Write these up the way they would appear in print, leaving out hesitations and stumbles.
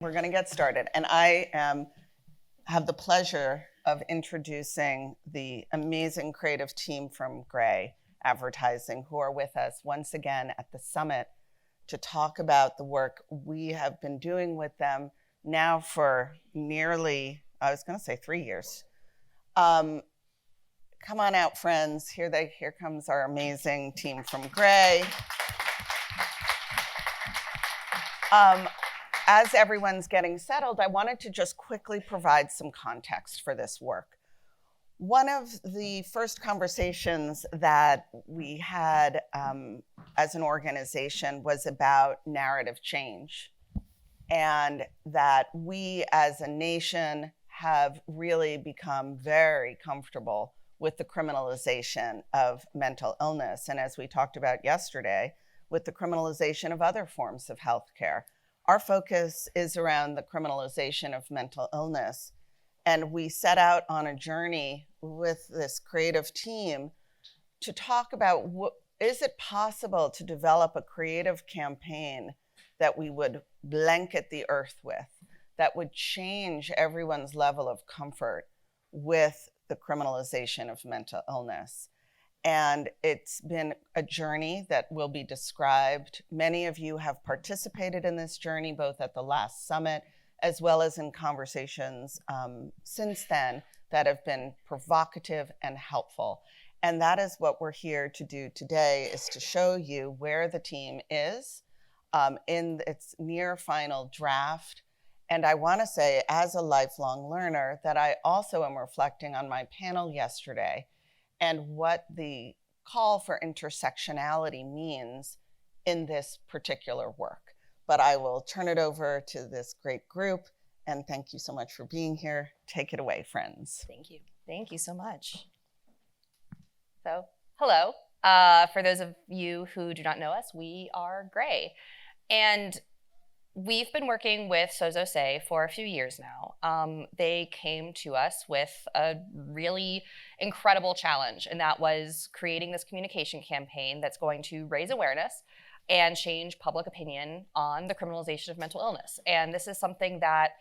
We're going to get started. And I have the pleasure of introducing the amazing creative team from Gray Advertising, who are with us once again at the summit to talk about the work we have been doing with them now for nearly, I was going to say 3 years. Come on out, friends. Here comes our amazing team from Gray. As everyone's getting settled, I wanted to just quickly provide some context for this work. One of the first conversations that we had as an organization was about narrative change, and that we as a nation have really become very comfortable with the criminalization of mental illness, and as we talked about yesterday, with the criminalization of other forms of healthcare. Our focus is around the criminalization of mental illness. And we set out on a journey with this creative team to talk about is it possible to develop a creative campaign that we would blanket the earth with, that would change everyone's level of comfort with the criminalization of mental illness. And it's been a journey that will be described. Many of you have participated in this journey, both at the last summit, as well as in conversations since then that have been provocative and helpful. And that is what we're here to do today, is to show you where the team is in its near final draft. And I want to say, as a lifelong learner, that I also am reflecting on my panel yesterday and what the call for intersectionality means in this particular work. But I will turn it over to this great group, and thank you so much for being here. Take it away, friends. Thank you. Thank you so much. So, hello. For those of you who do not know us, we are Gray. And we've been working with Sozosei for a few years now. They came to us with a really incredible challenge, and that was creating this communication campaign that's going to raise awareness and change public opinion on the criminalization of mental illness. And this is something that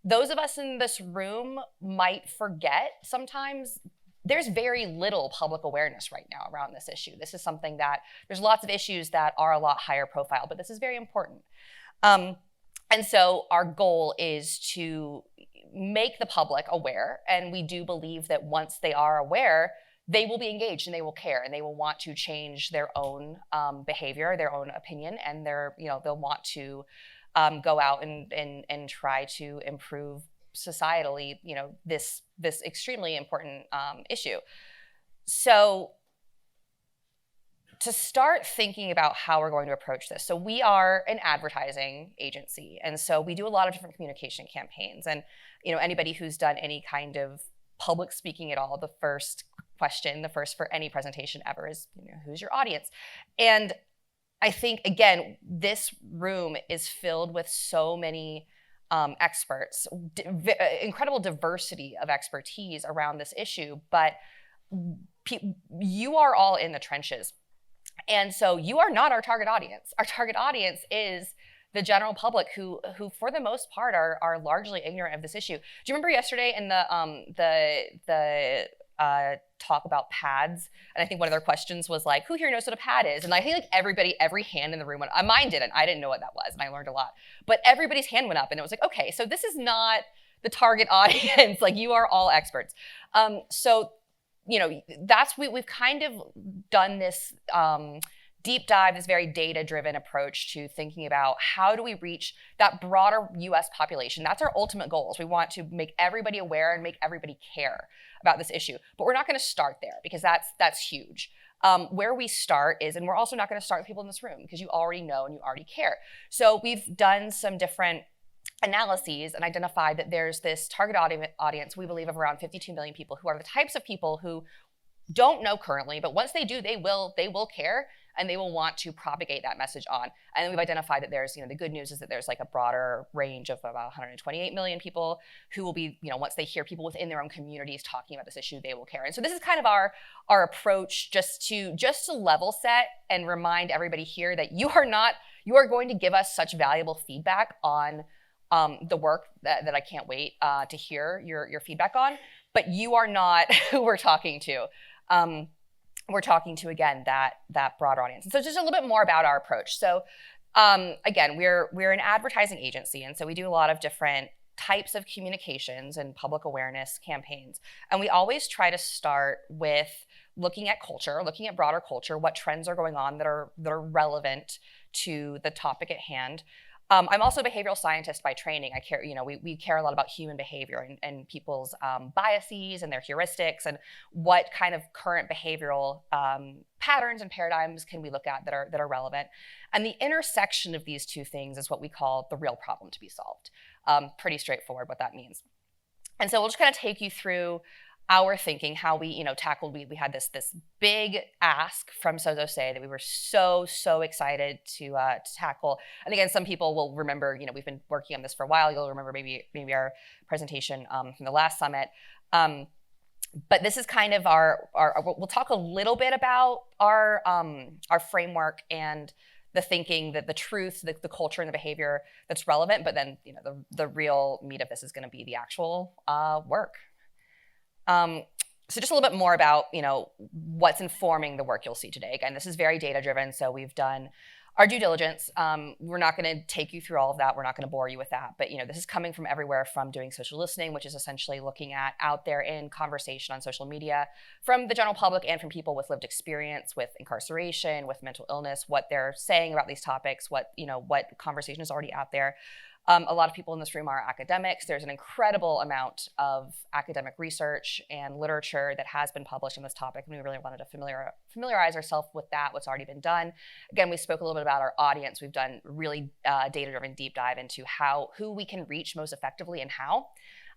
those of us in this room might forget sometimes. There's very little public awareness right now around this issue. This is something that, there's lots of issues that are a lot higher profile, but this is very important. And so our goal is to make the public aware, and we do believe that once they are aware, they will be engaged and they will care and they will want to change their own behavior, their own opinion, and they'll want to go out and try to improve societally, this extremely important issue. So to start thinking about how we're going to approach this. So we are an advertising agency, and so we do a lot of different communication campaigns. And anybody who's done any kind of public speaking at all, the first for any presentation ever is, who's your audience? And I think, again, this room is filled with so many experts, incredible diversity of expertise around this issue, but you are all in the trenches. And so you are not our target audience. Our target audience is the general public who for the most part are largely ignorant of this issue. Do you remember yesterday in the talk about pads? And I think one of their questions was like, who here knows what a pad is? And I think every hand in the room went up. Mine didn't. I didn't know what that was, and I learned a lot. But everybody's hand went up, and it was like, okay, so this is not the target audience. Like, you are all experts. So we've kind of done this deep dive, this very data-driven approach to thinking about how do we reach that broader US population. That's our ultimate goal. We want to make everybody aware and make everybody care about this issue. But we're not going to start there, because that's huge. Where we start is, and we're also not going to start with people in this room, because you already know and you already care. So we've done some different analyses and identified that there's this target audience, we believe, of around 52 million people, who are the types of people who don't know currently, but once they do, they will care, and they will want to propagate that message on. And then we've identified that there's, the good news is that there's like a broader range of about 128 million people who will be, once they hear people within their own communities talking about this issue, they will care. And so this is kind of our approach, just to level set and remind everybody here that you are going to give us such valuable feedback on the work that I can't wait to hear your feedback on. But you are not who we're talking to. We're talking to, again, that broader audience. And so just a little bit more about our approach. So again, we're an advertising agency, and so we do a lot of different types of communications and public awareness campaigns. And we always try to start with looking at culture, looking at broader culture, what trends are going on that are relevant to the topic at hand. I'm also a behavioral scientist by training. I care, we care a lot about human behavior and people's biases and their heuristics, and what kind of current behavioral patterns and paradigms can we look at that are relevant. And the intersection of these two things is what we call the real problem to be solved. Pretty straightforward what that means. And so we'll just kind of take you through our thinking, how we tackled, we had this big ask from Sozosei that we were so excited to tackle. And again, some people will remember, we've been working on this for a while. You'll remember maybe our presentation from the last summit. But this is kind of we'll talk a little bit about our framework and the thinking, that the truth, the culture and the behavior that's relevant. But then, the real meat of this is going to be the actual work. So just a little bit more about, what's informing the work you'll see today. Again, this is very data driven, so we've done our due diligence. We're not going to take you through all of that. We're not going to bore you with that. But, this is coming from everywhere, from doing social listening, which is essentially looking at out there in conversation on social media, from the general public and from people with lived experience with incarceration, with mental illness, what they're saying about these topics, what conversation is already out there. A lot of people in this room are academics. There's an incredible amount of academic research and literature that has been published on this topic, and we really wanted to familiarize ourselves with that, what's already been done. Again, we spoke a little bit about our audience. We've done really data-driven deep dive into who we can reach most effectively and how.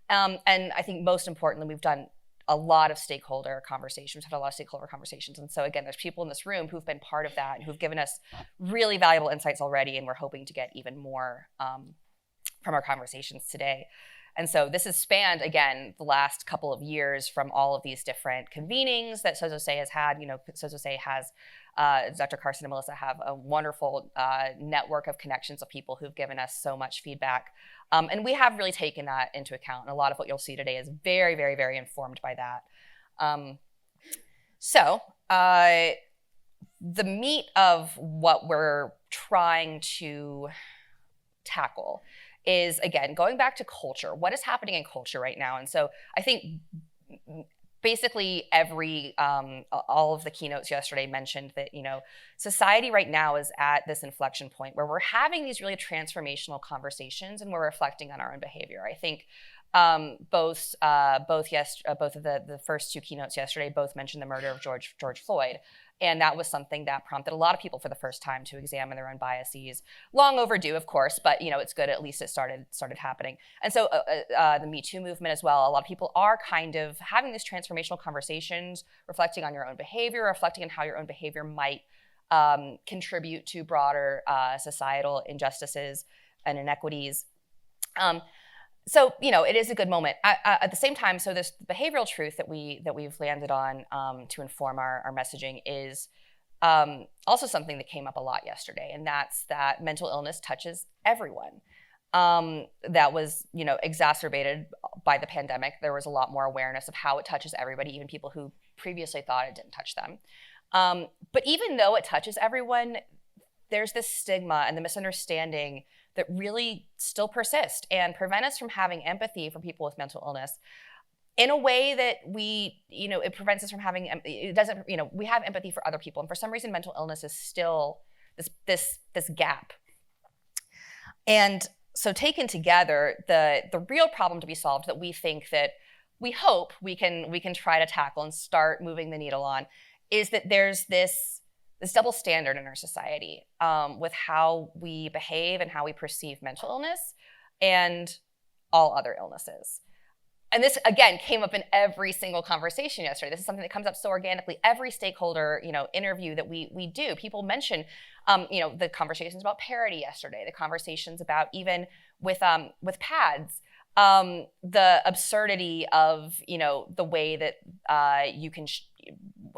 And I think most importantly, we've done a lot of stakeholder conversations, had a lot of stakeholder conversations. And so again, there's people in this room who've been part of that and who've given us really valuable insights already, and we're hoping to get even more from our conversations today. And so this has spanned, again, the last couple of years, from all of these different convenings that Sozosei has had. Sozosei has, Dr. Carson and Melissa have a wonderful network of connections of people who've given us so much feedback. And we have really taken that into account. And a lot of what you'll see today is very, very, very informed by that. So the meat of what we're trying to tackle is, again, going back to culture. What is happening in culture right now? And so I think basically all of the keynotes yesterday mentioned that, society right now is at this inflection point where we're having these really transformational conversations and we're reflecting on our own behavior. I think both of the first two keynotes yesterday both mentioned the murder of George Floyd. And that was something that prompted a lot of people for the first time to examine their own biases. Long overdue, of course, but it's good. At least it started happening. And so the Me Too movement as well. A lot of people are kind of having these transformational conversations, reflecting on your own behavior, reflecting on how your own behavior might contribute to broader societal injustices and inequities. So it is a good moment. At the same time, so this behavioral truth that we've landed on to inform our messaging is also something that came up a lot yesterday, and that's that mental illness touches everyone. That was exacerbated by the pandemic. There was a lot more awareness of how it touches everybody, even people who previously thought it didn't touch them. But even though it touches everyone, there's this stigma and the misunderstanding that really still persist and prevent us from having empathy for people with mental illness in a way that it prevents us from having, it doesn't, we have empathy for other people. And for some reason, mental illness is still this gap. And so taken together, the real problem to be solved that we think that we hope we can try to tackle and start moving the needle on is that there's this double standard in our society with how we behave and how we perceive mental illness and all other illnesses. And this, again, came up in every single conversation yesterday. This is something that comes up so organically. Every stakeholder, interview that we do, people mention, the conversations about parity yesterday, the conversations about even with PADS, the absurdity of, the way that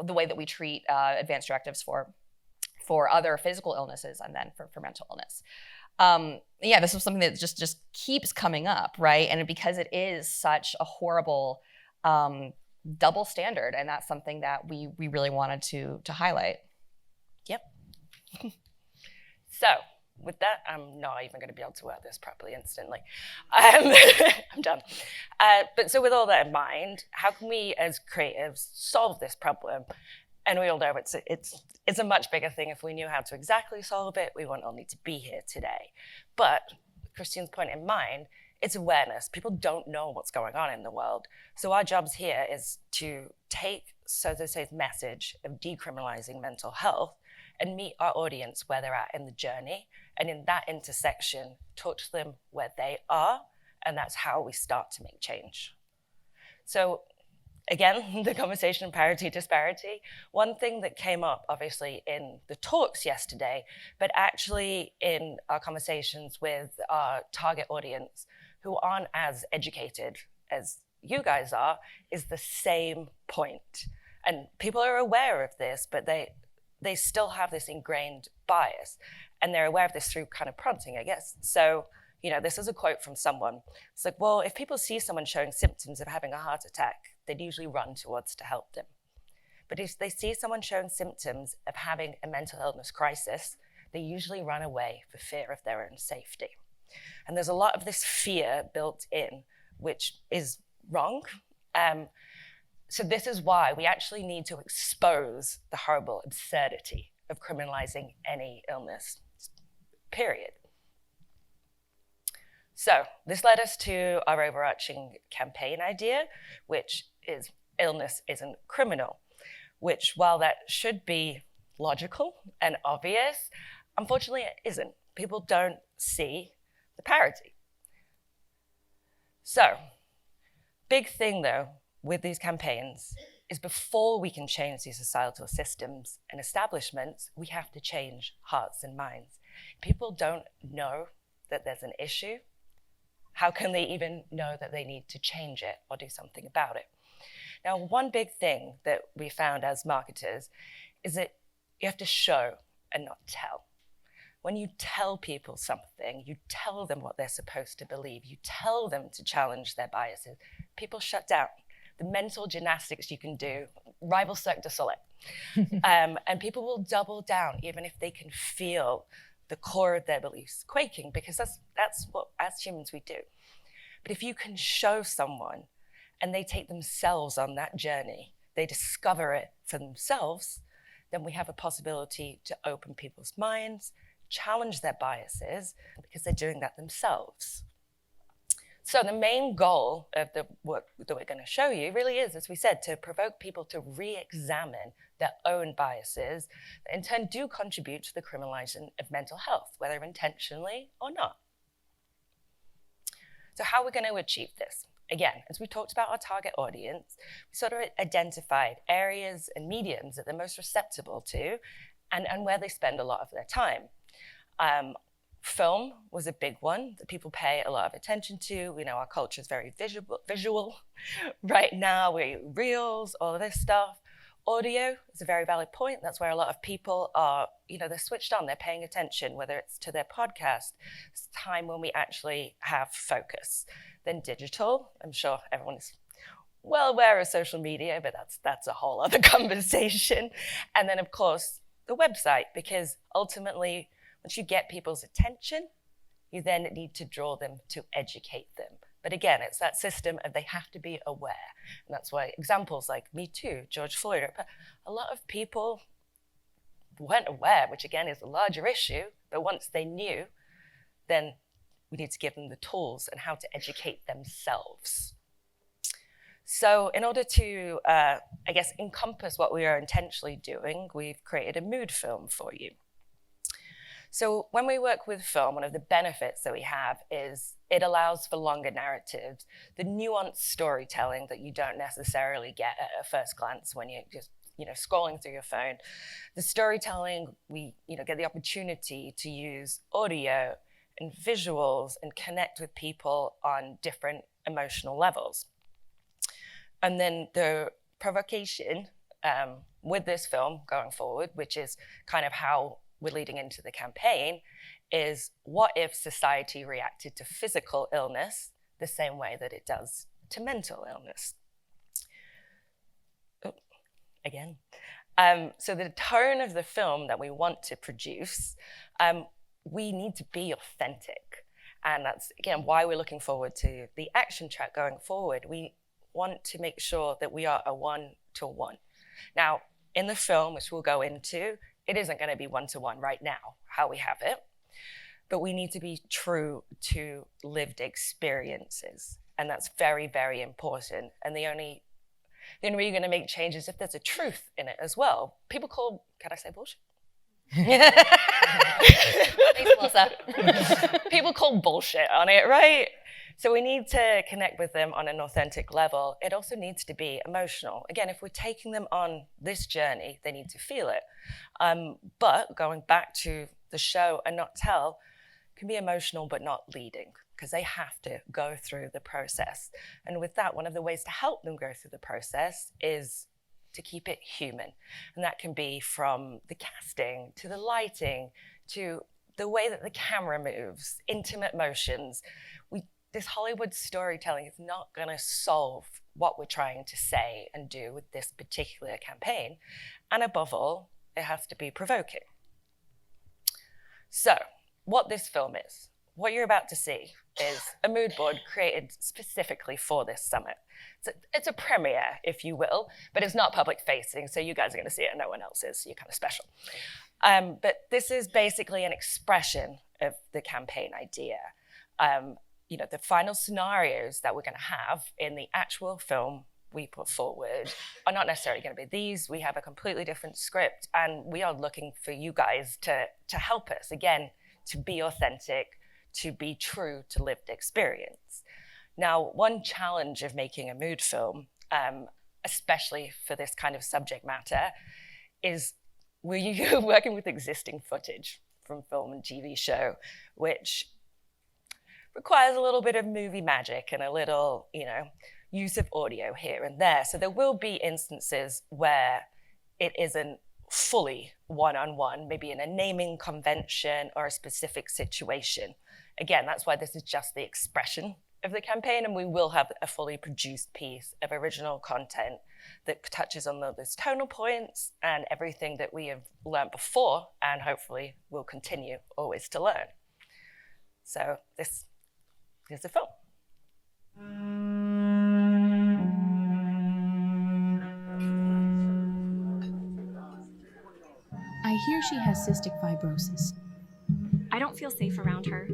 the way that we treat advanced directives for other physical illnesses and then for mental illness. Yeah, this was something that just keeps coming up, right? And because it is such a horrible double standard, and that's something that we really wanted to highlight. Yep. So with that, I'm not even going to be able to word this properly instantly. I'm done. But so with all that in mind, how can we as creatives solve this problem? And we all know it's a much bigger thing. If we knew how to exactly solve it, we wouldn't all need to be here today. But Christine's point in mind, it's awareness. People don't know what's going on in the world. So our jobs here is to take Sozosei's message of decriminalizing mental health and meet our audience where they're at in the journey. And in that intersection, talk to them where they are. And that's how we start to make change. So again, the conversation of parity disparity. One thing that came up, obviously, in the talks yesterday, but actually in our conversations with our target audience, who aren't as educated as you guys are, is the same point. And people are aware of this, but they still have this ingrained bias. And they're aware of this through kind of prompting, I guess. So, this is a quote from someone. It's like, well, if people see someone showing symptoms of having a heart attack, they'd usually run towards to help them. But if they see someone showing symptoms of having a mental illness crisis, they usually run away for fear of their own safety. And there's a lot of this fear built in, which is wrong. So this is why we actually need to expose the horrible absurdity of criminalizing any illness, period. So this led us to our overarching campaign idea, which is illness isn't criminal, which, while that should be logical and obvious, unfortunately it isn't. People don't see the parity. So, big thing though with these campaigns is before we can change these societal systems and establishments, we have to change hearts and minds. People don't know that there's an issue. How can they even know that they need to change it or do something about it? Now, one big thing that we found as marketers is that you have to show and not tell. When you tell people something, you tell them what they're supposed to believe, you tell them to challenge their biases, people shut down. The mental gymnastics you can do rival Cirque du Soleil. And people will double down even if they can feel the core of their beliefs quaking, because that's what as humans we do. But if you can show someone and they take themselves on that journey, they discover it for themselves, then we have a possibility to open people's minds, challenge their biases, because they're doing that themselves. So the main goal of the work that we're going to show you really is, as we said, to provoke people to re-examine their own biases that in turn do contribute to the criminalization of mental health, whether intentionally or not. So how are we going to achieve this? Again, as we talked about our target audience, we sort of identified areas and mediums that they're most receptive to and where they spend a lot of their time. Film was a big one that people pay a lot of attention to. We know our culture is very visual. Right now, reels, all of this stuff. Audio is a very valid point. That's where a lot of people are, they're switched on, they're paying attention, whether it's to their podcast. It's time when we actually have focus. Then digital, I'm sure everyone is well aware of social media, but that's a whole other conversation. And then, of course, the website, because ultimately, once you get people's attention, you then need to draw them to educate them. But again, it's that system of they have to be aware. And that's why examples like Me Too, George Floyd, a lot of people weren't aware, which again is a larger issue, but once they knew, then we need to give them the tools and how to educate themselves. So in order to, encompass what we are intentionally doing, we've created a mood film for you. So when we work with film, one of the benefits that we have is it allows for longer narratives, the nuanced storytelling that you don't necessarily get at a first glance when you're just scrolling through your phone. The storytelling, we get the opportunity to use audio and visuals and connect with people on different emotional levels. And then the provocation with this film going forward, which is kind of how we're leading into the campaign, is, what if society reacted to physical illness the same way that it does to mental illness? Again. So the tone of the film that we want to produce, we need to be authentic. And that's, again, why we're looking forward to the action track going forward. We want to make sure that we are a one-to-one. Now, in the film, which we'll go into, it isn't going to be one-to-one right now, how we have it. But we need to be true to lived experiences. And that's very, very important. And the only way you're going to make changes if there's a truth in it as well. People call, can I say bullshit? Thanks, Melissa. People call bullshit on it, right? So we need to connect with them on an authentic level. It also needs to be emotional. Again, if we're taking them on this journey, they need to feel it. But going back to the show and not tell can be emotional but not leading, because they have to go through the process. And with that, one of the ways to help them go through the process is to keep it human. And that can be from the casting to the lighting to the way that the camera moves, intimate motions. This Hollywood storytelling is not going to solve what we're trying to say and do with this particular campaign. And above all, it has to be provoking. So, what this film is, what you're about to see is a mood board created specifically for this summit. It's a premiere, if you will, but it's not public facing, so you guys are going to see it and no one else is. You're kind of special. But this is basically an expression of the campaign idea. The final scenarios that we're going to have in the actual film we put forward are not necessarily going to be these. We have a completely different script, and we are looking for you guys to help us, again, to be authentic, to be true to lived experience. Now, one challenge of making a mood film, especially for this kind of subject matter, is we're working with existing footage from film and TV show, which requires a little bit of movie magic and a little, use of audio here and there. So there will be instances where it isn't fully one-on-one, maybe in a naming convention or a specific situation. Again, that's why this is just the expression of the campaign, and we will have a fully produced piece of original content that touches on those tonal points and everything that we have learned before, and hopefully will continue always to learn. So this is the film. I hear she has cystic fibrosis. I don't feel safe around her.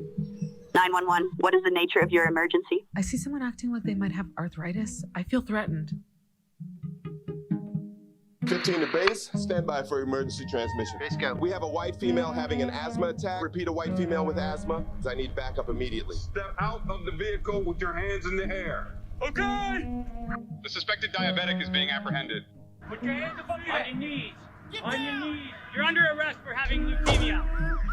911, what is the nature of your emergency? I see someone acting like they might have arthritis. I feel threatened. 15 to base, stand by for emergency transmission. Base go. We have a white female having an asthma attack. Repeat, a white female with asthma. I need backup immediately. Step out of the vehicle with your hands in the air. Okay! The suspected diabetic is being apprehended. Put your hands above your head. On your knees. On your knees. You're under arrest for having leukemia.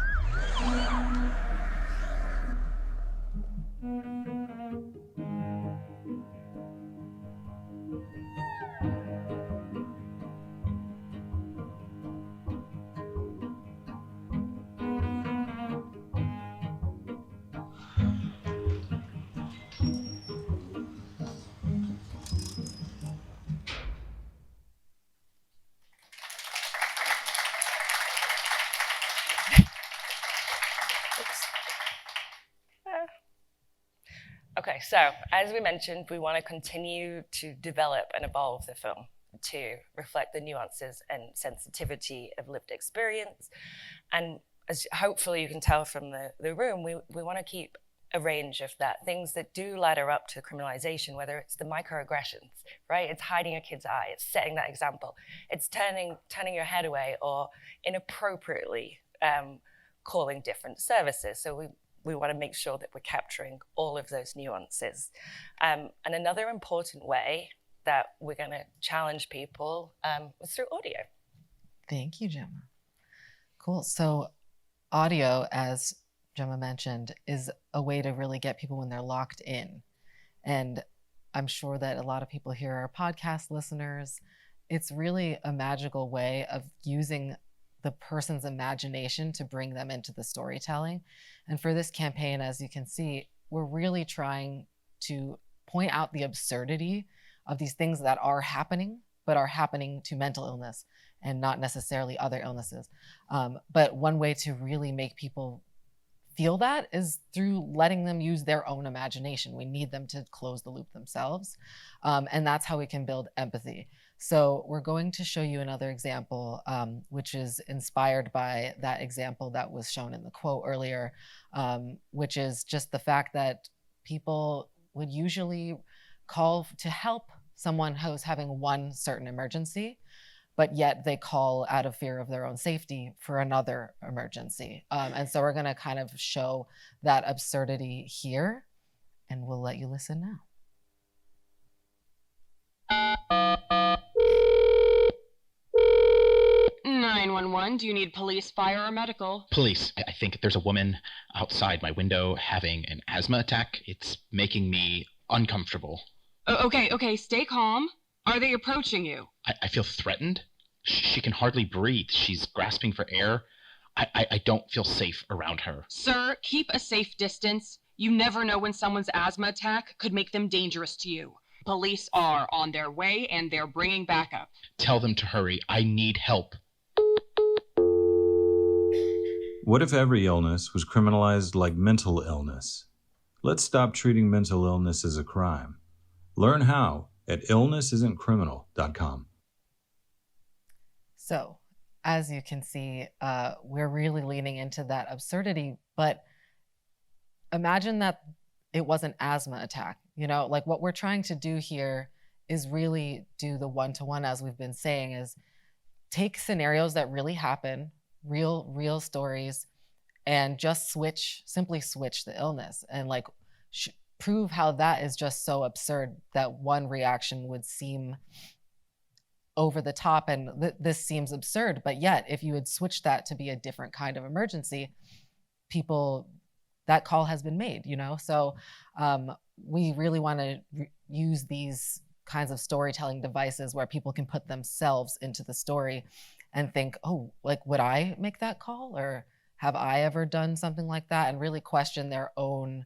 Okay, so as we mentioned, we want to continue to develop and evolve the film to reflect the nuances and sensitivity of lived experience. And as hopefully you can tell from the room, we want to keep a range of that, things that do ladder up to criminalization, whether it's the microaggressions, right? It's hiding a kid's eye, it's setting that example, it's turning your head away or inappropriately calling different services. So we want to make sure that we're capturing all of those nuances. And another important way that we're going to challenge people is through audio. Thank you, Gemma. Cool. So audio, as Gemma mentioned, is a way to really get people when they're locked in. And I'm sure that a lot of people here are podcast listeners. It's really a magical way of using the person's imagination to bring them into the storytelling. And for this campaign, as you can see, we're really trying to point out the absurdity of these things that are happening, but are happening to mental illness and not necessarily other illnesses. But one way to really make people feel that is through letting them use their own imagination. We need them to close the loop themselves. And that's how we can build empathy. So we're going to show you another example, which is inspired by that example that was shown in the quote earlier, which is just the fact that people would usually call to help someone who's having one certain emergency, but yet they call out of fear of their own safety for another emergency. And so we're gonna kind of show that absurdity here, and we'll let you listen now. 911, do you need police, fire, or medical? Police. I think there's a woman outside my window having an asthma attack. It's making me uncomfortable. Okay, stay calm. Are they approaching you? I feel threatened. She can hardly breathe. She's grasping for air. I don't feel safe around her. Sir, keep a safe distance. You never know when someone's asthma attack could make them dangerous to you. Police are on their way and they're bringing backup. Tell them to hurry. I need help. What if every illness was criminalized like mental illness? Let's stop treating mental illness as a crime. Learn how at illnessisn'tcriminal.com. So, as you can see, we're really leaning into that absurdity, but imagine that it was an asthma attack. You know, like what we're trying to do here is really do the one-to-one, as we've been saying, is take scenarios that really happen, real stories, and just simply switch the illness and like prove how that is just so absurd that one reaction would seem over the top and this seems absurd, but yet if you had switched that to be a different kind of emergency, that call has been made, you know? So we really want to use these kinds of storytelling devices where people can put themselves into the story and think, oh, like, would I make that call? Or have I ever done something like that? And really question their own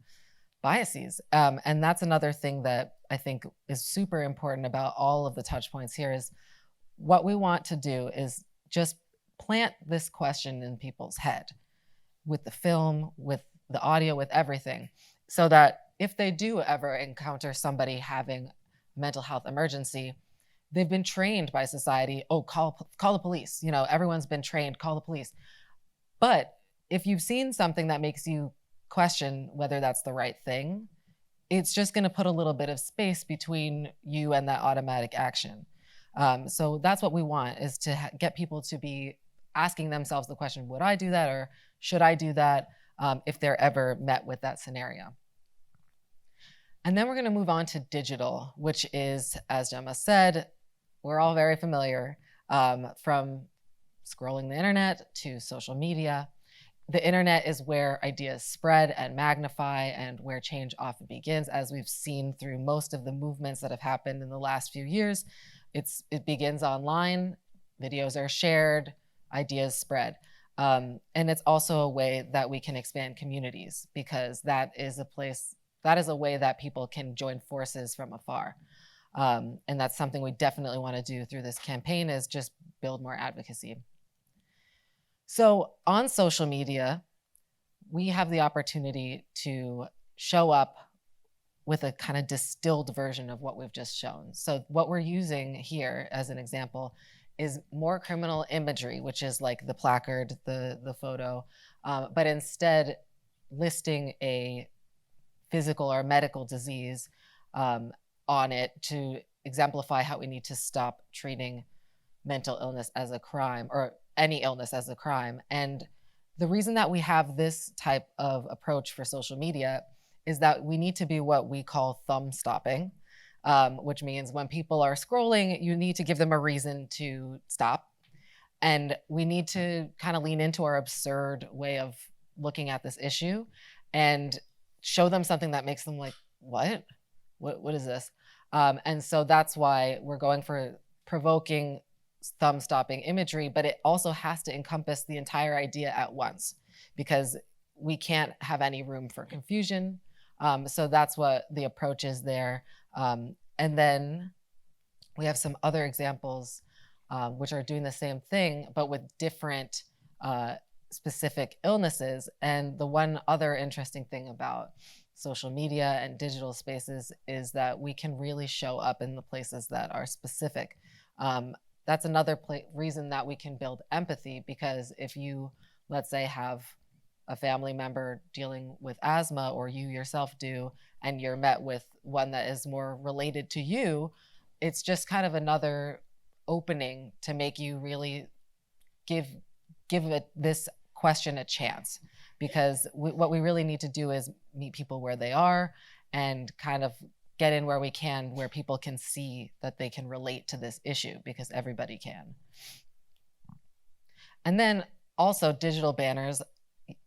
biases. And that's another thing that I think is super important about all of the touch points here is what we want to do is just plant this question in people's head with the film, with the audio, with everything, so that if they do ever encounter somebody having a mental health emergency, they've been trained by society, oh, call the police. You know, everyone's been trained, call the police. But if you've seen something that makes you question whether that's the right thing, it's just going to put a little bit of space between you and that automatic action. So that's what we want, is to get people to be asking themselves the question, would I do that or should I do that, if they're ever met with that scenario. And then we're going to move on to digital, which is, as Gemma said, we're all very familiar, from scrolling the internet to social media. The internet is where ideas spread and magnify and where change often begins. As we've seen through most of the movements that have happened in the last few years, it begins online, videos are shared, ideas spread. And it's also a way that we can expand communities, because that is a way that people can join forces from afar. And that's something we definitely want to do through this campaign, is just build more advocacy. So on social media, we have the opportunity to show up with a kind of distilled version of what we've just shown. So what we're using here as an example is more criminal imagery, which is like the placard, the photo, but instead listing a physical or medical disease on it to exemplify how we need to stop treating mental illness as a crime, or any illness as a crime. And the reason that we have this type of approach for social media is that we need to be what we call thumb stopping, which means when people are scrolling, you need to give them a reason to stop. And we need to kind of lean into our absurd way of looking at this issue and show them something that makes them like, what is this? And so that's why we're going for provoking thumb-stopping imagery, but it also has to encompass the entire idea at once, because we can't have any room for confusion. So that's what the approach is there. And then we have some other examples which are doing the same thing, but with different specific illnesses. And the one other interesting thing about social media and digital spaces is that we can really show up in the places that are specific. That's another reason that we can build empathy, because if you, let's say, have a family member dealing with asthma, or you yourself do, and you're met with one that is more related to you, it's just kind of another opening to make you really give this question a chance, because what we really need to do is meet people where they are and kind of get in where we can, where people can see that they can relate to this issue, because everybody can. And then also digital banners.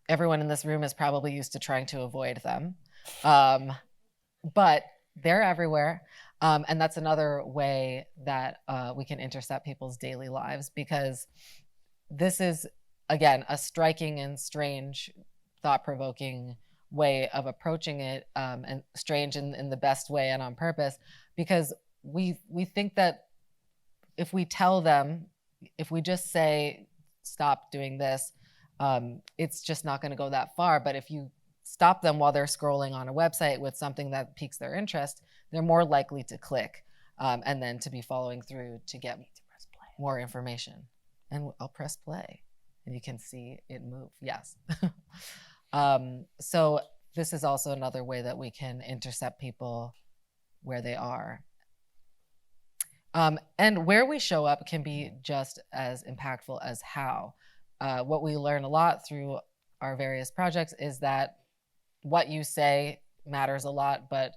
Everyone in this room is probably used to trying to avoid them, but they're everywhere. And that's another way that we can intercept people's daily lives, because this is, again, a striking and strange, thought-provoking way of approaching it, and strange in the best way and on purpose, because we think that if we tell them, if we just say, stop doing this, it's just not going to go that far. But if you stop them while they're scrolling on a website with something that piques their interest, they're more likely to click and then to be following through to get more information. And I'll press play and you can see it move. Yes. So this is also another way that we can intercept people where they are. And where we show up can be just as impactful as how. What we learn a lot through our various projects is that what you say matters a lot, but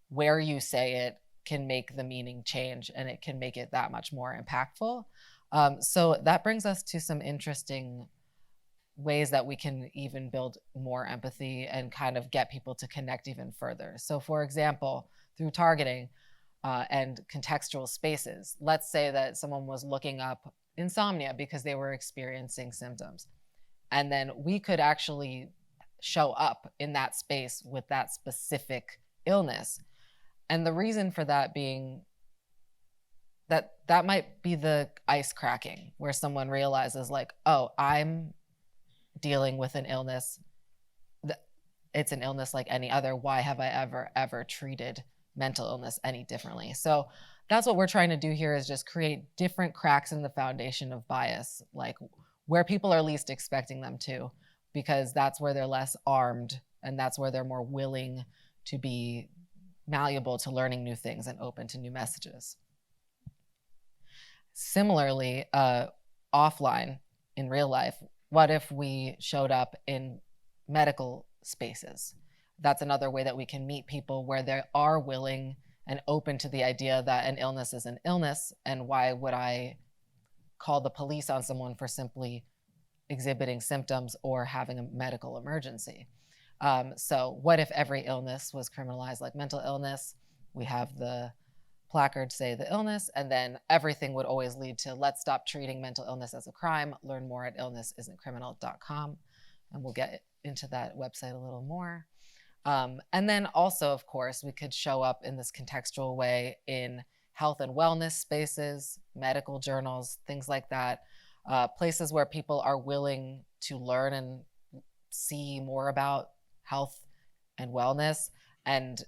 where you say it can make the meaning change, and it can make it that much more impactful. So that brings us to some interesting ways that we can even build more empathy and kind of get people to connect even further. So for example, through targeting and contextual spaces, let's say that someone was looking up insomnia because they were experiencing symptoms. And then we could actually show up in that space with that specific illness. And the reason for that being that that might be the ice cracking, where someone realizes like, oh, I'm dealing with an illness. It's an illness like any other. Why have I ever treated mental illness any differently? So that's what we're trying to do here, is just create different cracks in the foundation of bias, like where people are least expecting them to, because that's where they're less armed and that's where they're more willing to be malleable to learning new things and open to new messages. Similarly, offline in real life, what if we showed up in medical spaces? That's another way that we can meet people where they are willing and open to the idea that an illness is an illness, and why would I call the police on someone for simply exhibiting symptoms or having a medical emergency? So what if every illness was criminalized like mental illness? We have the placard say the illness, and then everything would always lead to let's stop treating mental illness as a crime. Learn more at illnessisn'tcriminal.com, and we'll get into that website a little more. And then also, of course, we could show up in this contextual way in health and wellness spaces, medical journals, things like that, places where people are willing to learn and see more about health and wellness, and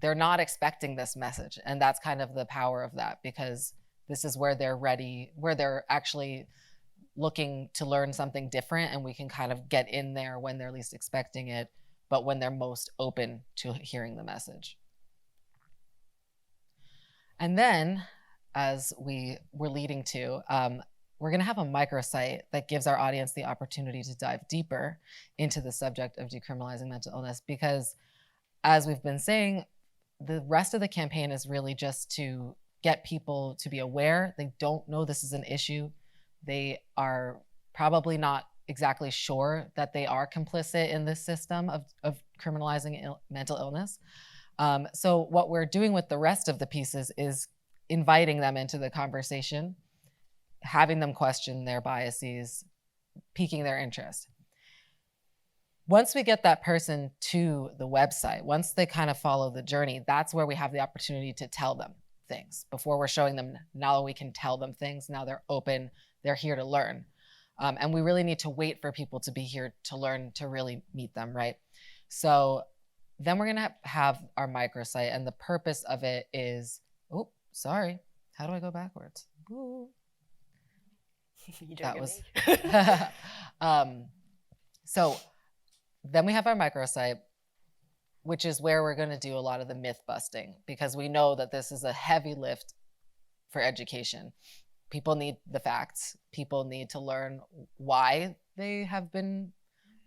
they're not expecting this message. And that's kind of the power of that, because this is where they're ready, where they're actually looking to learn something different, and we can kind of get in there when they're least expecting it, but when they're most open to hearing the message. And then, as we were leading to, we're gonna have a microsite that gives our audience the opportunity to dive deeper into the subject of decriminalizing mental illness, because as we've been saying, the rest of the campaign is really just to get people to be aware. They don't know this is an issue. They are probably not exactly sure that they are complicit in this system of criminalizing mental illness. So what we're doing with the rest of the pieces is inviting them into the conversation, having them question their biases, piquing their interest. Once we get that person to the website, once they kind of follow the journey, that's where we have the opportunity to tell them things. Before we're showing them, now we can tell them things. Now they're open, they're here to learn. And we really need to wait for people to be here to learn, to really meet them, right? So then we're gonna have our microsite, and the purpose of it is, oh, sorry, how do I go backwards? Ooh. That was, so then we have our microsite, which is where we're gonna do a lot of the myth busting, because we know that this is a heavy lift for education. People need the facts. People need to learn why they have been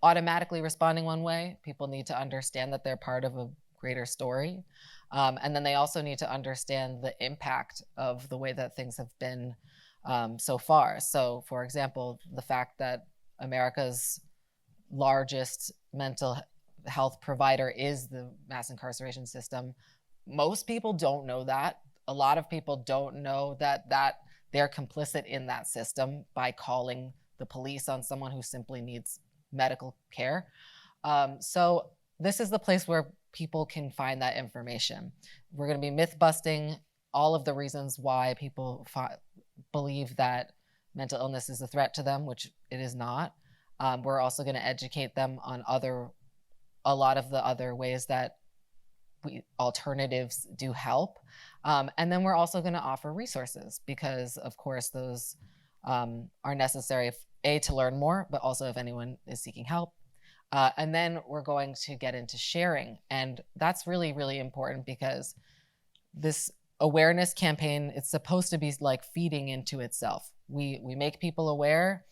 automatically responding one way. People need to understand that they're part of a greater story. And then they also need to understand the impact of the way that things have been so far. So for example, the fact that America's largest mental health provider is the mass incarceration system. Most people don't know that. A lot of people don't know that they're complicit in that system by calling the police on someone who simply needs medical care. So this is the place where people can find that information. We're going to be myth busting all of the reasons why people believe that mental illness is a threat to them, which it is not. We're also going to educate them on a lot of the other ways that alternatives do help. And then we're also going to offer resources, because of course those are necessary, to learn more, but also if anyone is seeking help. And then we're going to get into sharing. And that's really, really important, because this awareness campaign, it's supposed to be like feeding into itself. We make people aware,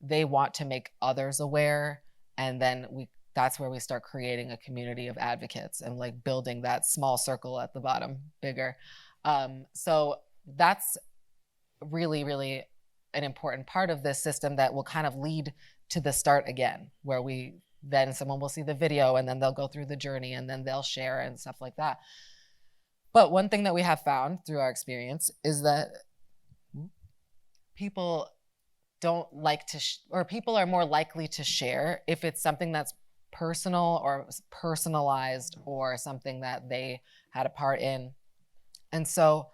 they want to make others aware, and then that's where we start creating a community of advocates and like building that small circle at the bottom bigger. So that's really, really an important part of this system that will kind of lead to the start again, where then someone will see the video and then they'll go through the journey and then they'll share and stuff like that. But one thing that we have found through our experience is that people don't like to, or people are more likely to share if it's something that's personal or personalized or something that they had a part in. And so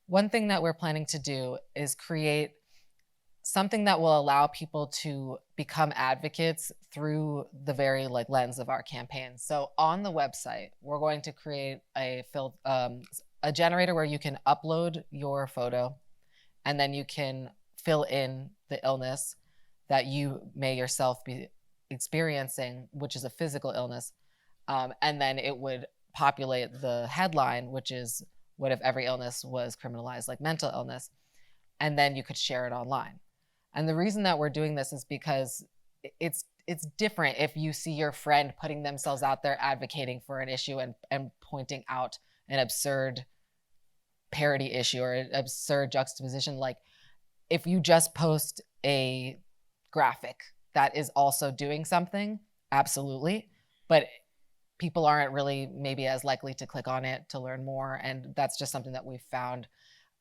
one thing that we're planning to do is create something that will allow people to become advocates through the very lens of our campaign. So on the website, we're going to create a generator where you can upload your photo, and then you can fill in the illness that you may yourself be experiencing, which is a physical illness. And then it would populate the headline, which is, what if every illness was criminalized like mental illness? And then you could share it online. And the reason that we're doing this is because it's different if you see your friend putting themselves out there advocating for an issue and pointing out an absurd parody issue or an absurd juxtaposition. Like if you just post a graphic that is also doing something, absolutely. But people aren't really maybe as likely to click on it to learn more. And that's just something that we've found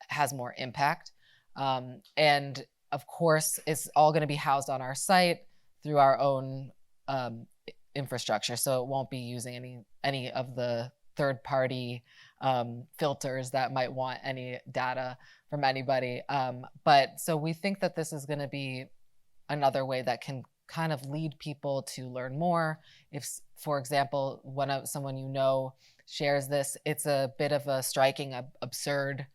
has more impact. And of course, it's all going to be housed on our site through our own infrastructure. So it won't be using any of the third-party filters that might want any data from anybody. But so we think that this is going to be another way that can kind of lead people to learn more. If, for example, someone you know shares this, it's a bit of a striking, absurd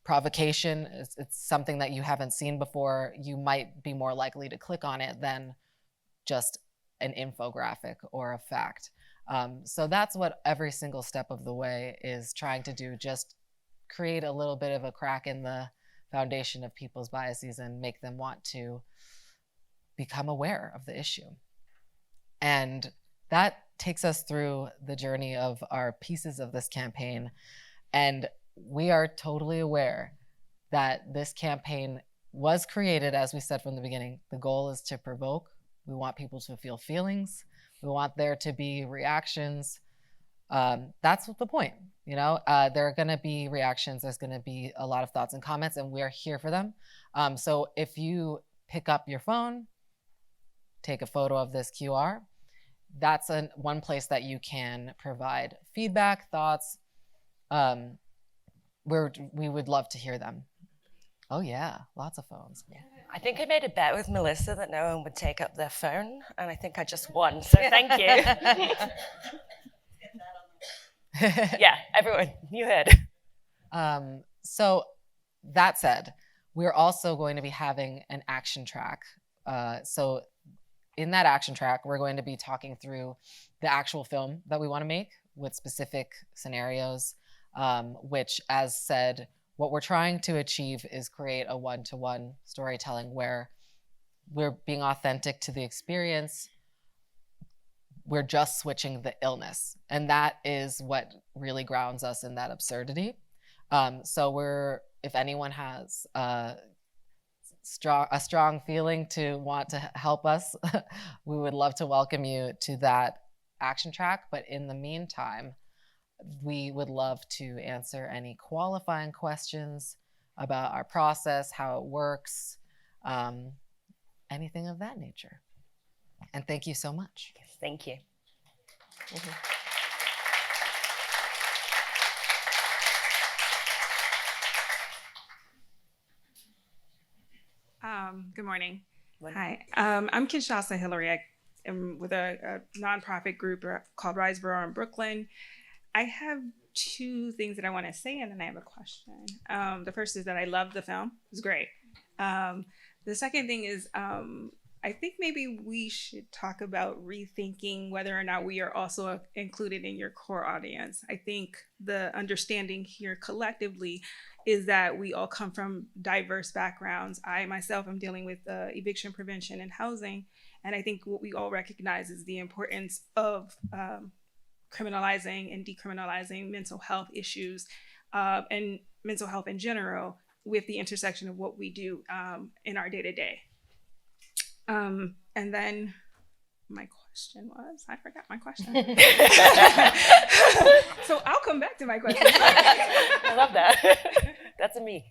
provocation. It's something that you haven't seen before. You might be more likely to click on it than just an infographic or a fact. So that's what every single step of the way is trying to do, just create a little bit of a crack in the foundation of people's biases and make them want to become aware of the issue. And that takes us through the journey of our pieces of this campaign. And we are totally aware that this campaign was created, as we said from the beginning. The goal is to provoke. We want people to feel feelings. We want there to be reactions. that's the point. You know, there are going to be reactions. There's going to be a lot of thoughts and comments, and we're here for them. So if you pick up your phone, take a photo of this QR, that's one place that you can provide feedback, thoughts. We would love to hear them. Oh yeah, lots of phones. Yeah. I think I made a bet with Melissa that no one would take up their phone, and I think I just won, so thank you. Yeah, everyone, you heard. So that said, we're also going to be having an action track. So in that action track, we're going to be talking through the actual film that we want to make with specific scenarios, which, as said, what we're trying to achieve is create a one-to-one storytelling where we're being authentic to the experience. We're just switching the illness. And that is what really grounds us in that absurdity. So if anyone has a strong feeling to want to help us, we would love to welcome you to that action track. But in the meantime, we would love to answer any qualifying questions about our process, how it works, anything of that nature. And thank you so much. Thank you. Good morning. Hi, I'm Kinshasa Hillary. I am with a nonprofit group called Rise Borough in Brooklyn. I have two things that I want to say, and then I have a question. The first is that I love the film. It was great. The second thing is I think maybe we should talk about rethinking whether or not we are also included in your core audience. I think the understanding here collectively is that we all come from diverse backgrounds. I myself am dealing with eviction prevention and housing, and I think what we all recognize is the importance of criminalizing and decriminalizing mental health issues and mental health in general with the intersection of what we do in our day-to-day. And then my question was, I forgot my question. So I'll come back to my question. I love that. That's a me.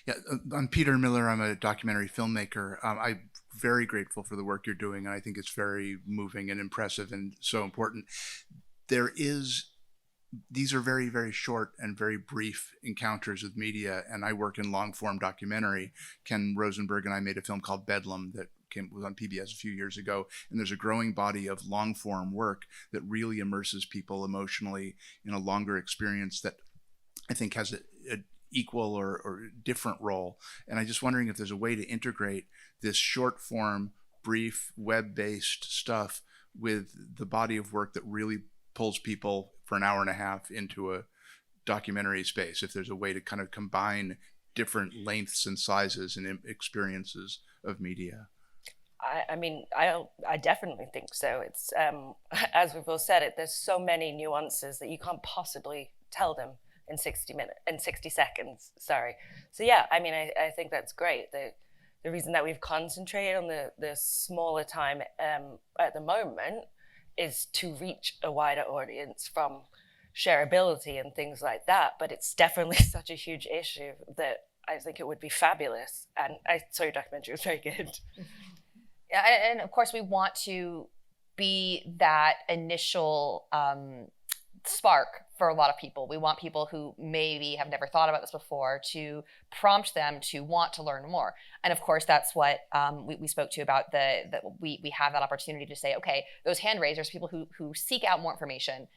Yeah, I'm Peter Miller. I'm a documentary filmmaker. I'm very grateful for the work you're doing, and I think it's very moving and impressive and so important. These are very, very short and very brief encounters with media, and I work in long-form documentary. Ken Rosenberg and I made a film called Bedlam that was on PBS a few years ago, and there's a growing body of long-form work that really immerses people emotionally in a longer experience that I think has an equal or different role. And I'm just wondering if there's a way to integrate this short-form, brief, web-based stuff with the body of work that really pulls people for an hour and a half into a documentary space, if there's a way to kind of combine different lengths and sizes and experiences of media. I definitely think so. It's as we've all said, there's so many nuances that you can't possibly tell them in 60 seconds. Sorry. So yeah, I think that's great. The reason that we've concentrated on the smaller time at the moment is to reach a wider audience from shareability and things like that. But it's definitely such a huge issue that I think it would be fabulous. And I saw your documentary, it was very good. Yeah, and of course we want to be that initial spark for a lot of people. We want people who maybe have never thought about this before to prompt them to want to learn more. And of course, that's what we spoke to about that we have that opportunity to say, okay, those hand raisers, people who seek out more information,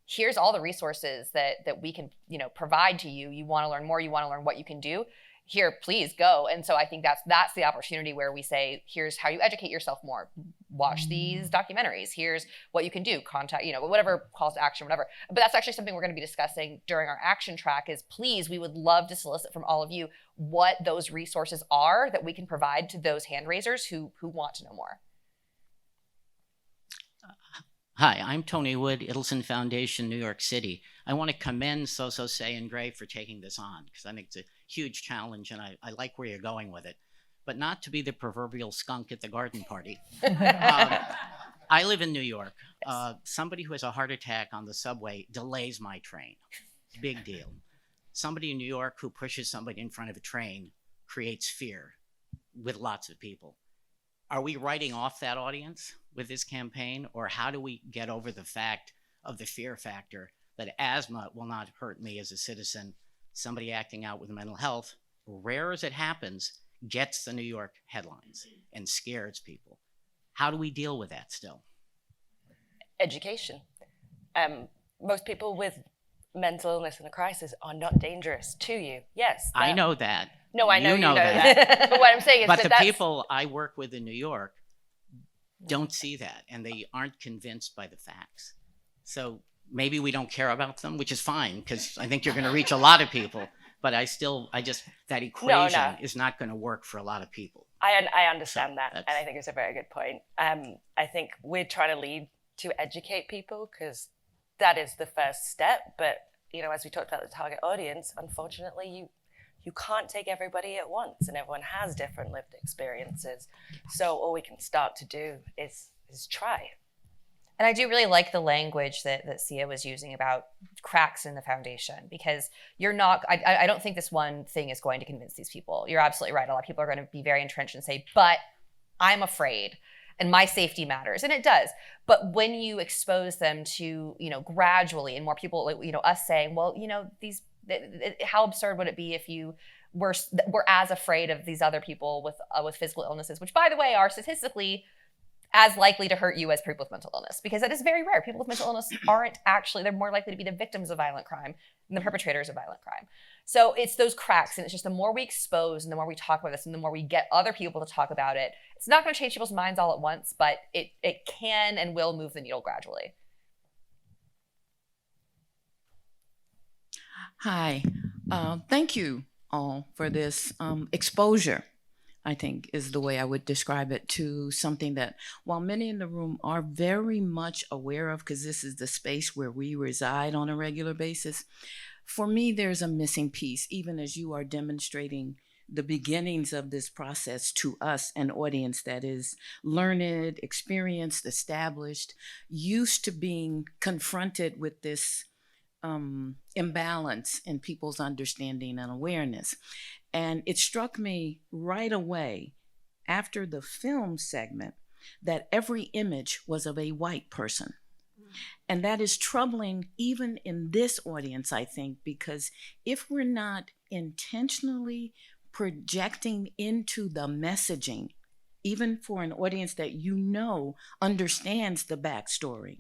here's all the resources that we can provide to you. You want to learn more, you want to learn what you can do. Here, please go. And so I think that's the opportunity where we say, here's how you educate yourself more. Watch these documentaries. Here's what you can do. Contact, whatever calls to action, whatever. But that's actually something we're going to be discussing during our action track is please, we would love to solicit from all of you what those resources are that we can provide to those hand raisers who want to know more. Hi, I'm Tony Wood, Idelson Foundation, New York City. I want to commend Sozosei and Gray for taking this on because I think it's a huge challenge and I like where you're going with it, but not to be the proverbial skunk at the garden party. I live in New York. Somebody who has a heart attack on the subway delays my train. Big deal. Somebody in New York who pushes somebody in front of a train creates fear with lots of people. Are we writing off that audience with this campaign, or how do we get over the fact of the fear factor that asthma will not hurt me as a citizen? Somebody acting out with mental health, rare as it happens, gets the New York headlines and scares people. How do we deal with that still? Education. Most people with mental illness in a crisis are not dangerous to you. Yes. I know that. No, I know you know that. But what I'm saying is but that the people I work with in New York don't see that, and they aren't convinced by the facts. So maybe we don't care about them, which is fine, because I think you're going to reach a lot of people. But that equation is not going to work for a lot of people. I understand that, and I think it's a very good point. I think we're trying to lead to educate people, because that is the first step. But as we talked about the target audience, unfortunately, you can't take everybody at once, and everyone has different lived experiences. So all we can start to do is try. And I do really like the language that Sia was using about cracks in the foundation, because I don't think this one thing is going to convince these people. You're absolutely right. A lot of people are going to be very entrenched and say, but I'm afraid and my safety matters. And it does. But when you expose them to, gradually, and more people, us saying, well, how absurd would it be if you were as afraid of these other people with physical illnesses, which, by the way, are statistically as likely to hurt you as people with mental illness, because that is very rare. People with mental illness they're more likely to be the victims of violent crime than the perpetrators of violent crime. So it's those cracks, and it's just the more we expose and the more we talk about this and the more we get other people to talk about it, it's not going to change people's minds all at once, but it can and will move the needle gradually. Hi, thank you all for this exposure, I think is the way I would describe it, to something that while many in the room are very much aware of, because this is the space where we reside on a regular basis, for me there's a missing piece, even as you are demonstrating the beginnings of this process to us, an audience that is learned, experienced, established, used to being confronted with this imbalance in people's understanding and awareness. And it struck me right away after the film segment that every image was of a white person. And that is troubling even in this audience, I think, because if we're not intentionally projecting into the messaging, even for an audience that understands the backstory,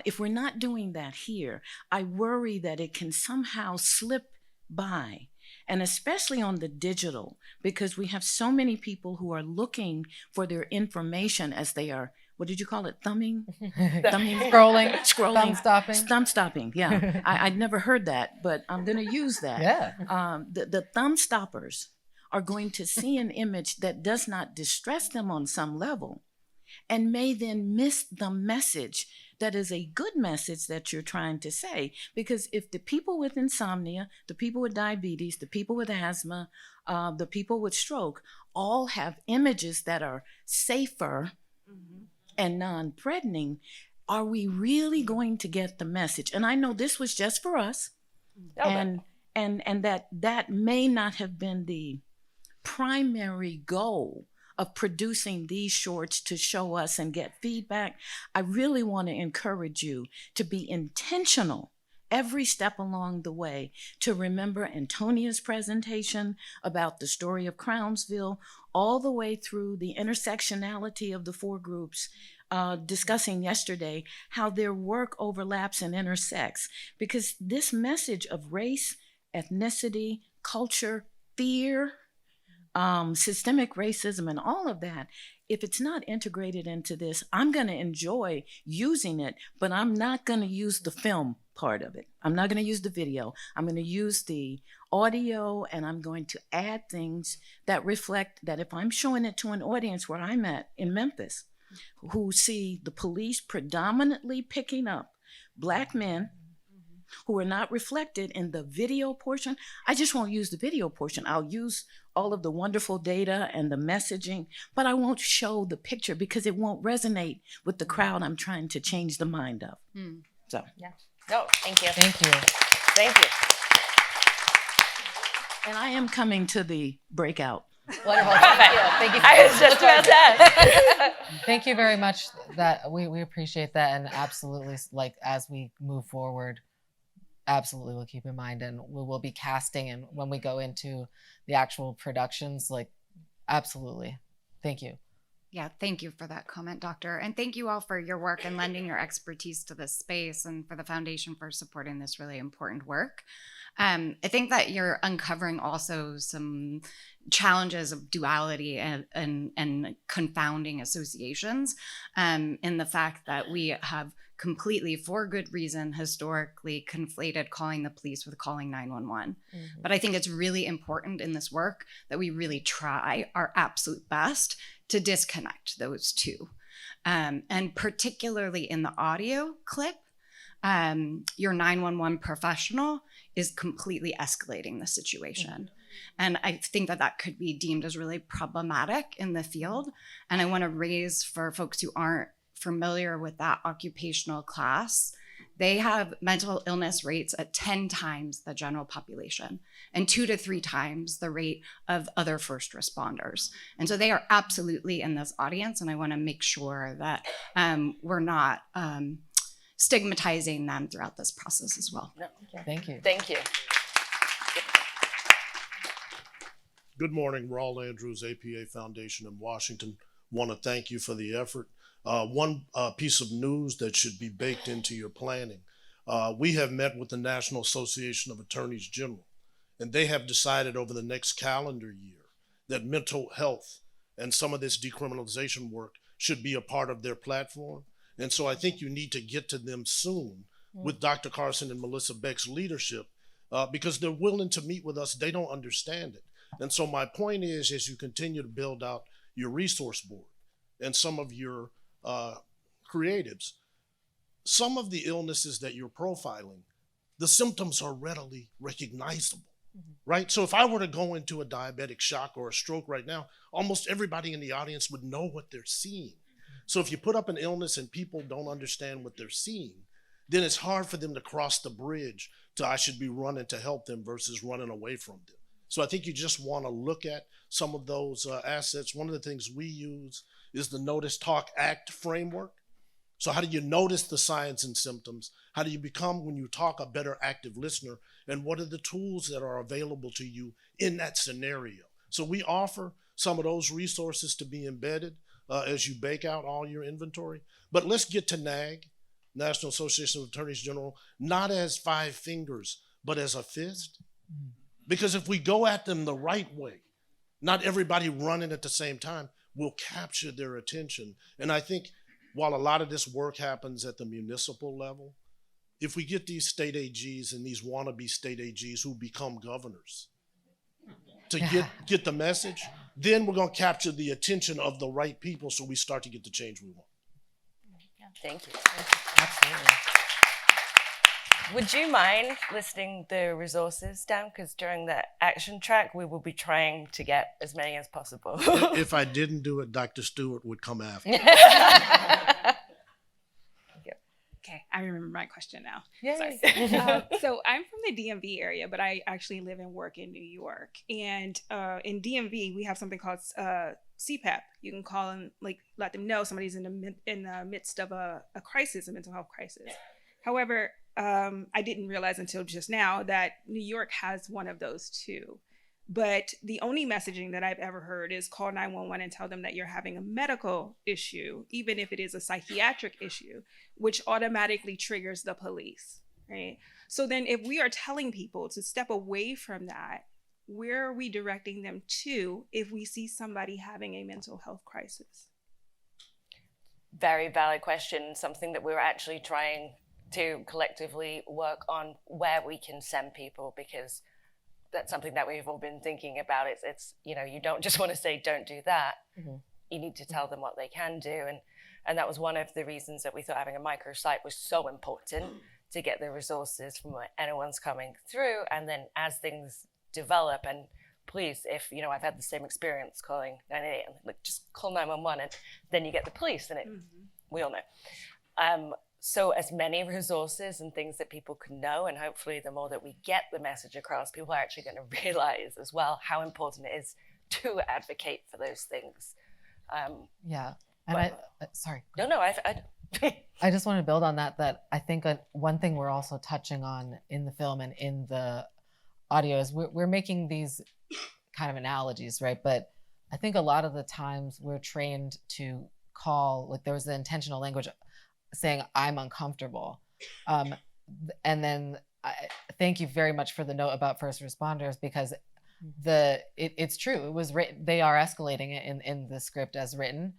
if we're not doing that here, I worry that it can somehow slip by. And especially on the digital, because we have so many people who are looking for their information as they are, what did you call it? Thumbing? Scrolling. Thumb stopping, yeah. I'd never heard that, but I'm going to use that. Yeah. The thumb stoppers are going to see an image that does not distress them on some level and may then miss the message that is a good message that you're trying to say. Because if the people with insomnia, the people with diabetes, the people with asthma, the people with stroke all have images that are safer and non-threatening, are we really going to get the message? And I know this was just for us, and that may not have been the primary goal of producing these shorts to show us and get feedback. I really want to encourage you to be intentional every step along the way, to remember Antonia's presentation about the story of Crownsville, all the way through the intersectionality of the four groups, discussing yesterday how their work overlaps and intersects. Because this message of race, ethnicity, culture, fear, systemic racism, and all of that, if it's not integrated into this, I'm going to enjoy using it, but I'm not going to use the film part of it. I'm not going to use the video. I'm going to use the audio, and I'm going to add things that reflect that if I'm showing it to an audience where I'm at in Memphis, who see the police predominantly picking up Black men who are not reflected in the video portion. I just won't use the video portion. I'll use all of the wonderful data and the messaging, but I won't show the picture because it won't resonate with the crowd I'm trying to change the mind of. So, yeah. No, thank you. Thank you. Thank you. And I am coming to the breakout. Wonderful. Thank you. I was just about to ask. Thank you very much. That we appreciate that, and absolutely, like as we move forward, absolutely we'll keep in mind, and we will be casting, and when we go into the actual productions, like absolutely. Thank you. Yeah, thank you for that comment, Doctor. And thank you all for your work and lending your expertise to this space, and for the foundation for supporting this really important work. I think that you're uncovering also some challenges of duality and confounding associations, in the fact that we have completely, for good reason, historically conflated calling the police with calling 911. But I think it's really important in this work that we really try our absolute best to disconnect those two. And particularly in the audio clip, your 911 professional is completely escalating the situation. And I think that that could be deemed as really problematic in the field. And I want to raise, for folks who aren't familiar with that occupational class, they have mental illness rates at 10 times the general population and 2 to 3 times the rate of other first responders. And so they are absolutely in this audience, and I want to make sure that we're not stigmatizing them throughout this process as well. No. Thank you. Thank you. Good morning, Raul Andrews, APA Foundation in Washington. Want to thank you for the effort. One piece of news that should be baked into your planning. We have met with the National Association of Attorneys General, and they have decided over the next calendar year that mental health and some of this decriminalization work should be a part of their platform. And so I think you need to get to them soon with Dr. Carson and Melissa Beck's leadership, because they're willing to meet with us. They don't understand it. And so my point is, as you continue to build out your resource board and some of your creatives, some of the illnesses that you're profiling, the symptoms are readily recognizable, right? So if I were to go into a diabetic shock or a stroke right now, almost everybody in the audience would know what they're seeing. So if you put up an illness and people don't understand what they're seeing, then it's hard for them to cross the bridge to I should be running to help them versus running away from them. So I think you just want to look at some of those assets. One of the things we use is the Notice, Talk, Act framework. So how do you notice the signs and symptoms? How do you become, when you talk, a better active listener? And what are the tools that are available to you in that scenario? So we offer some of those resources to be embedded as you bake out all your inventory. But let's get to NAG, National Association of Attorneys General, not as 5 fingers, but as a fist. Because if we go at them the right way, not everybody running at the same time, we'll capture their attention. And I think while a lot of this work happens at the municipal level, if we get these state AGs and these wannabe state AGs who become governors to get the message, then we're going to capture the attention of the right people so we start to get the change we want. Thank you. Absolutely. Would you mind listing the resources down? Because during the action track, we will be trying to get as many as possible. If I didn't do it, Dr. Stewart would come after. Okay, I remember my question now. Yay. So I'm from the DMV area, but I actually live and work in New York. And in DMV, we have something called CPAP. You can call and let them know somebody's in the midst of a crisis, a mental health crisis. However, I didn't realize until just now that New York has one of those too. But the only messaging that I've ever heard is call 911 and tell them that you're having a medical issue, even if it is a psychiatric issue, which automatically triggers the police, right? So then if we are telling people to step away from that, where are we directing them to if we see somebody having a mental health crisis? Very valid question, something that we're actually trying to collectively work on where we can send people, because that's something that we've all been thinking about. It's you don't just want to say, don't do that. You need to tell them what they can do. And that was one of the reasons that we thought having a microsite was so important, to get the resources from where anyone's coming through. And then as things develop, and please, if, you know, I've had the same experience calling 988, and like, just call 911, and then you get the police, and it, we all know. So as many resources and things that people can know, and hopefully the more that we get the message across, people are actually going to realize as well how important it is to advocate for those things. Yeah. And sorry. No, I just want to build on that I think one thing we're also touching on in the film and in the audio is we're making these kind of analogies, right? But I think a lot of the times we're trained to call, like there was the intentional language saying, I'm uncomfortable. And then thank you very much for the note about first responders, because it's true. It was written, they are escalating it in the script as written.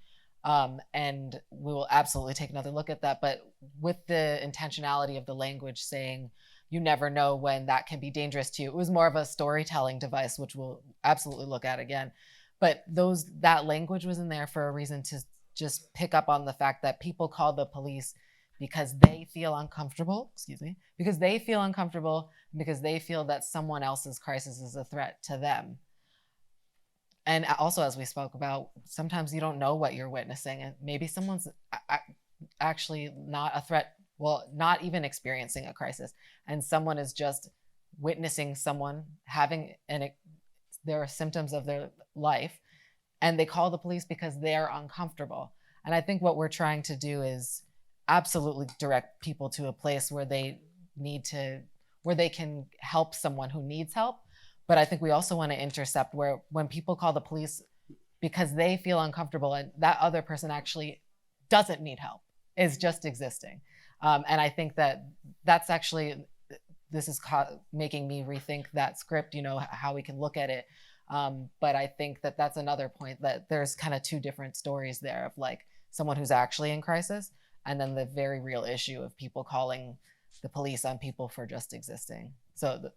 And we will absolutely take another look at that. But with the intentionality of the language saying, you never know when that can be dangerous to you. It was more of a storytelling device, which we'll absolutely look at again. But that language was in there for a reason, to just pick up on the fact that people call the police because they feel uncomfortable, because they feel uncomfortable, because they feel that someone else's crisis is a threat to them. And also, as we spoke about, sometimes you don't know what you're witnessing, and maybe someone's actually not a threat, well, not even experiencing a crisis, and someone is just witnessing someone having there are symptoms of their life, and they call the police because they're uncomfortable. And I think what we're trying to do is absolutely direct people to a place where they can help someone who needs help. But I think we also want to intercept where when people call the police because they feel uncomfortable and that other person actually doesn't need help, is just existing. And I think that's actually, this is making me rethink that script, how we can look at it. But I think that's another point, that there's kind of two different stories there of like someone who's actually in crisis, and then the very real issue of people calling the police on people for just existing. So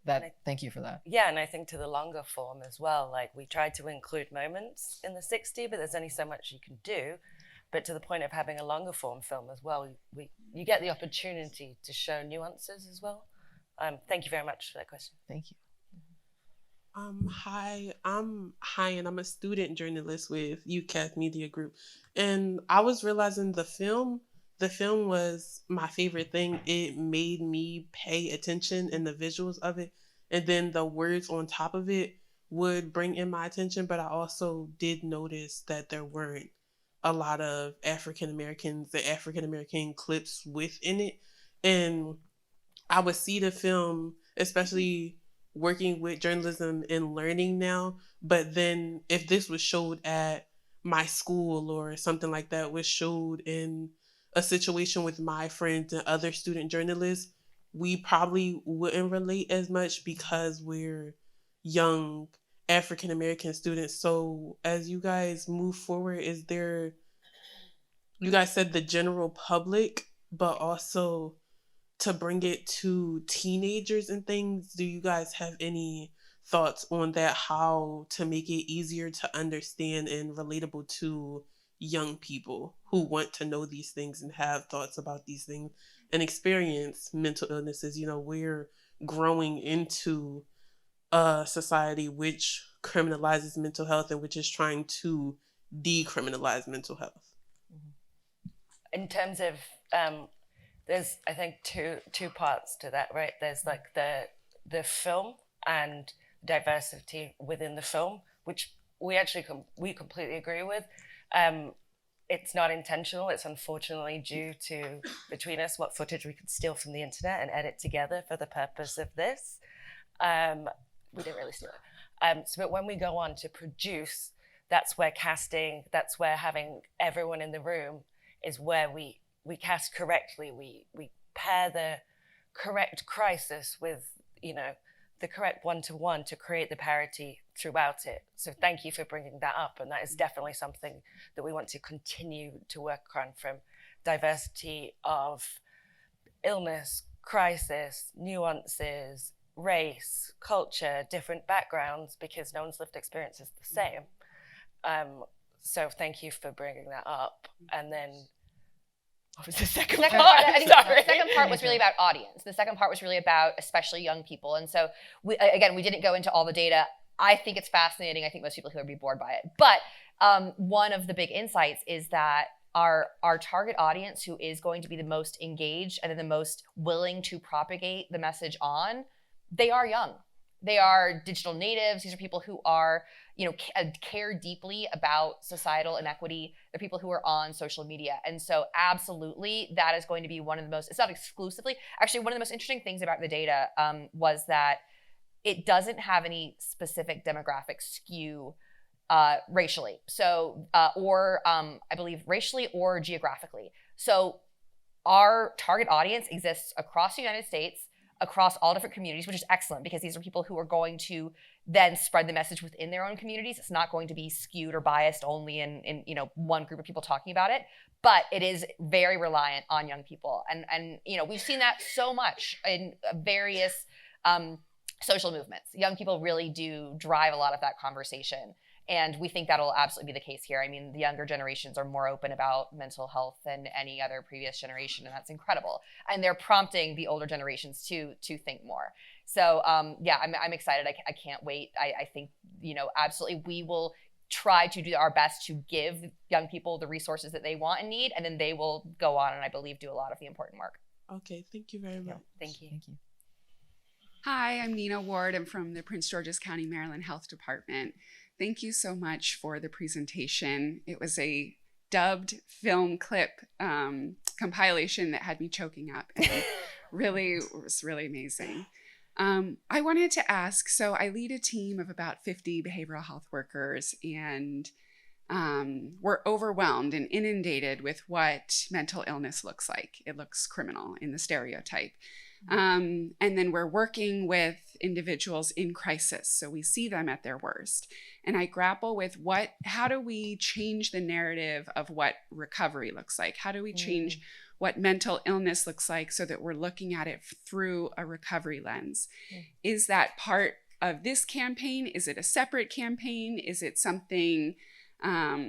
thank you for that. Yeah, and I think to the longer form as well, like we tried to include moments in the 60, but there's only so much you can do. But to the point of having a longer form film as well, you get the opportunity to show nuances as well. Thank you very much for that question. Thank you. Hi, I'm and I'm a student journalist with UCAS Media Group. And I was realizing the film was my favorite thing. It made me pay attention, and the visuals of it, and then the words on top of it would bring in my attention. But I also did notice that there weren't a lot of African American clips within it. And I would see the film, especially working with journalism and learning now, but then if this was showed at my school or something like that, was showed in a situation with my friends and other student journalists, we probably wouldn't relate as much because we're young African American students. So as you guys move forward, you guys said the general public, but also to bring it to teenagers and things, do you guys have any thoughts on that, how to make it easier to understand and relatable to young people who want to know these things and have thoughts about these things and experience mental illnesses? We're growing into a society which criminalizes mental health and which is trying to decriminalize mental health. In terms of, there's, I think, two parts to that, right? There's like the film and diversity within the film, which we completely agree with. It's not intentional. It's unfortunately due to, between us, what footage we could steal from the internet and edit together for the purpose of this. We didn't really steal it. But when we go on to produce, that's where casting, that's where having everyone in the room is where we cast correctly. We pair the correct crisis with, the correct one-to-one to create the parity throughout it. So thank you for bringing that up. And that is definitely something that we want to continue to work on, from diversity of illness, crisis, nuances, race, culture, different backgrounds, because no one's lived experience is the same. So thank you for bringing that up. And then What was the second part? part? The second part was really about audience. The second part was really about especially young people. And so, we didn't go into all the data. I think it's fascinating. I think most people here would be bored by it. But one of the big insights is that our target audience, who is going to be the most engaged and the most willing to propagate the message on, they are young. They are digital natives. These are people who are, care deeply about societal inequity. They're people who are on social media. And so absolutely, that is going to be one of the most, it's not exclusively, actually one of the most interesting things about the data was that it doesn't have any specific demographic skew racially. So, I believe racially or geographically. So our target audience exists across the United States, across all different communities, which is excellent because these are people who are going to then spread the message within their own communities. It's not going to be skewed or biased only in one group of people talking about it, but it is very reliant on young people. And we've seen that so much in various social movements. Young people really do drive a lot of that conversation. And we think that'll absolutely be the case here. I mean, the younger generations are more open about mental health than any other previous generation, and that's incredible. And they're prompting the older generations to think more. So, I'm excited. I can't wait. I think, absolutely we will try to do our best to give young people the resources that they want and need, and then they will go on and I believe do a lot of the important work. Okay, thank you very much. Thank you. Thank you. Hi, I'm Nina Ward. I'm from the Prince George's County, Maryland Health Department. Thank you so much for the presentation. It was a dubbed film clip compilation that had me choking up. And it was really amazing. I wanted to ask, so I lead a team of about 50 behavioral health workers, and we're overwhelmed and inundated with what mental illness looks like. It looks criminal in the stereotype. And then we're working with individuals in crisis. So we see them at their worst. And I grapple with how do we change the narrative of what recovery looks like? How do we change what mental illness looks like so that we're looking at it through a recovery lens? Is that part of this campaign? Is it a separate campaign? Is it something how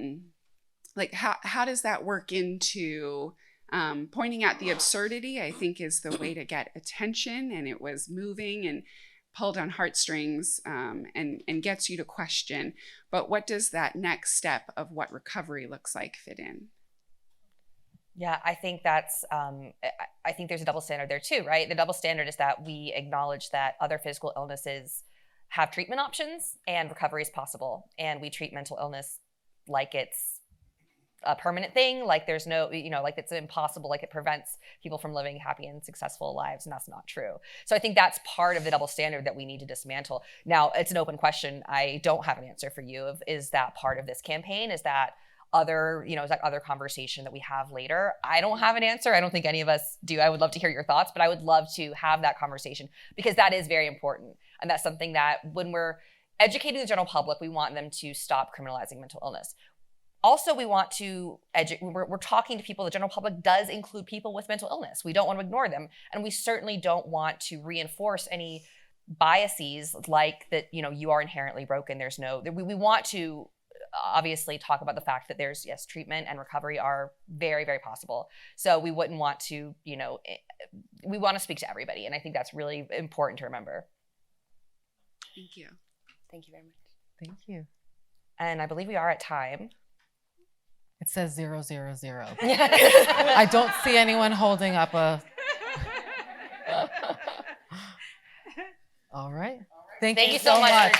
does that work into pointing out the absurdity? I think is the way to get attention, and it was moving and pulled on heartstrings and gets you to question. But what does that next step of what recovery looks like fit in? Yeah, I think that's, I think there's a double standard there too, right? The double standard is that we acknowledge that other physical illnesses have treatment options and recovery is possible. And we treat mental illness like it's a permanent thing, like there's no, like it's impossible, like it prevents people from living happy and successful lives, and that's not true. So I think that's part of the double standard that we need to dismantle. Now, it's an open question. I don't have an answer for you of, is that part of this campaign? Is that other, is that other conversation that we have later? I don't have an answer. I don't think any of us do. I would love to hear your thoughts, but I would love to have that conversation because that is very important. And that's something that when we're educating the general public, we want them to stop criminalizing mental illness. Also, we want to we're talking to people. The general public does include people with mental illness. We don't want to ignore them. And we certainly don't want to reinforce any biases like that, you are inherently broken. We want to obviously talk about the fact that there's, yes, treatment and recovery are very, very possible. So we wouldn't want to, we want to speak to everybody. And I think that's really important to remember. Thank you. Thank you very much. Thank you. And I believe we are at time. It says 000. I don't see anyone holding up a. All right. Thank you so much.